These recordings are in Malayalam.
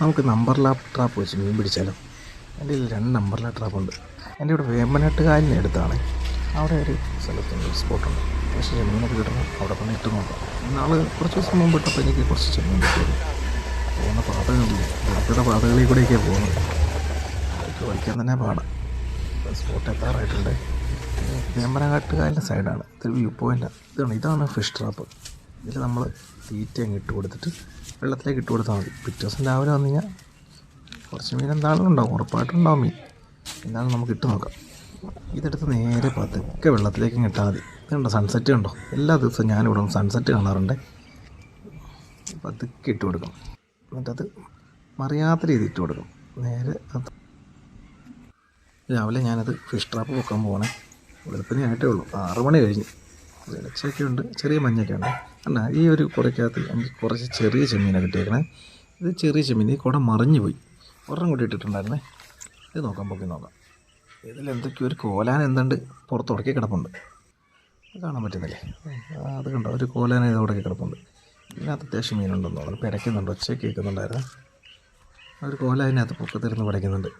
നമുക്ക് നമ്പർലാ ട്രാപ്പ് വെച്ച് മീൻ പിടിച്ചാലോ? എൻ്റെ കയ്യിൽ 2 നമ്പർലാ ട്രാപ്പുണ്ട്. എൻ്റെ ഇവിടെ വേമ്പനാട്ടുകായലിന് അടുത്താണ്. അവിടെ ഒരു സ്ഥലത്തുണ്ട്, ഒരു സ്പോട്ടുണ്ട്. പക്ഷേ ചെമ്മീനൊക്കെ കിട്ടണം. അവിടെ കൊണ്ട് ഇട്ട് നോക്കാം. കുറച്ച് ദിവസം മുമ്പ് ഇട്ടപ്പോൾ എനിക്ക് കുറച്ച് ചെമ്മീൻ കിട്ടിയത്. പോകുന്ന പാതകളിൽ പുറത്തുള്ള പാതകളിൽ കൂടെയൊക്കെയാണ് പോകുന്നത്. അതൊക്കെ വലിക്കാൻ തന്നെ പാടാം. സ്പോട്ട് എത്താറായിട്ടുണ്ട്. വേമ്പനാട്ടുകായലിൻ്റെ സൈഡാണ്. ഇതൊരു വ്യൂ പോയിൻ്റ്. ഇതാണ് ഫിഷ് ട്രാപ്പ്. ഇതിൽ നമ്മൾ തീറ്റ അങ്ങ് ഇട്ട് കൊടുത്തിട്ട് വെള്ളത്തിലേക്ക് ഇട്ട് കൊടുത്താൽ മതി. പിറ്റേ ദിവസം രാവിലെ വന്നു കഴിഞ്ഞാൽ കുറച്ച് മീൻ എന്താണെങ്കിലും ഉണ്ടാവും, ഉറപ്പായിട്ടുണ്ടാവും മീൻ. എന്താണെന്ന് നമുക്ക് ഇട്ട് നോക്കാം. ഇതെടുത്ത് നേരെ പതുക്കെ വെള്ളത്തിലേക്ക് ഇട്ടാൽ മതി. ഇതുണ്ടോ സൺസെറ്റ് കണ്ടോ? എല്ലാ ദിവസവും ഞാനിവിടെ സൺസെറ്റ് കാണാറുണ്ട്. പതുക്കെ ഇട്ട് കൊടുക്കണം. എന്നിട്ടത് മറിയാത്ത രീതി ഇട്ട് കൊടുക്കണം. നേരെ രാവിലെ ഞാനത് ഫിഷ് ട്രാപ്പ് വെക്കാൻ പോകണേ. വെളുപ്പിനെ ആയിട്ടേ ഉള്ളൂ, 6 മണി കഴിഞ്ഞ്. വെളിച്ചമൊക്കെ ഉണ്ട്, ചെറിയ മഞ്ഞൊക്കെ ഉണ്ട്. അല്ല, ഈ ഒരു കുടയ്ക്കകത്ത് എനിക്ക് കുറച്ച് ചെറിയ ചെമ്മീനാണ് കിട്ടിയേക്കണേ. ഇത് ചെറിയ ചെമ്മീൻ. ഈ കുട മറിഞ്ഞു പോയി. ഒരെണ്ണം കൂടി ഇട്ടിട്ടുണ്ടായിരുന്നേ. ഇത് പൊക്കി നോക്കാം. ഇതിലെന്തൊക്കെയോ ഒരു കോലാൻ എന്തുണ്ട് പുറത്ത് ഉടക്കി കിടപ്പുണ്ട്. അത് കാണാൻ പറ്റുന്നില്ലേ? അത് കണ്ടോ, ഒരു കോലാൻ ഇത് ഉടക്കി കിടപ്പുണ്ട്. ഇതിനകത്ത് അത്യാവശ്യം മീനുണ്ടെന്ന് തോന്നുന്നു. പിടയ്ക്കുന്നുണ്ട്, ഒച്ച കേൾക്കുന്നുണ്ടായിരുന്നു. ഒരു കോല അതിനകത്ത് പൊക്കത്തിരുന്ന് പിടയ്ക്കുന്നുണ്ട്.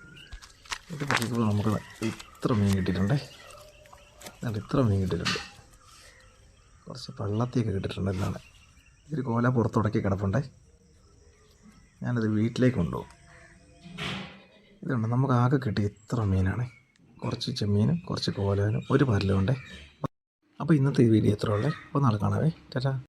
ഇത് പൊക്കിയപ്പോൾ നമുക്ക് ഇത്ര മീൻ കിട്ടിയിട്ടുണ്ടേ. ഇത്ര മീൻ കിട്ടിയിട്ടുണ്ട്. കുറച്ച് പള്ളത്തിയൊക്കെ കിട്ടിയിട്ടുണ്ട്. എന്നാണ് ഒരു കോല പുറത്തുടക്കി കിടപ്പുണ്ടേ. ഞാനത് വീട്ടിലേക്ക് കൊണ്ടുപോകും. ഇതുണ്ട്, നമുക്ക് ആകെ കിട്ടി ഇത്ര മീനാണ്. കുറച്ച് ചെമ്മീനും കുറച്ച് കോലാനും ഒരു പരലുമുണ്ടേ. അപ്പോൾ ഇന്നത്തെ ഈ വീഡിയോ ഇത്ര ഉള്ളേ. അപ്പോൾ നാളെ കാണാവേ. ടാറ്റാ.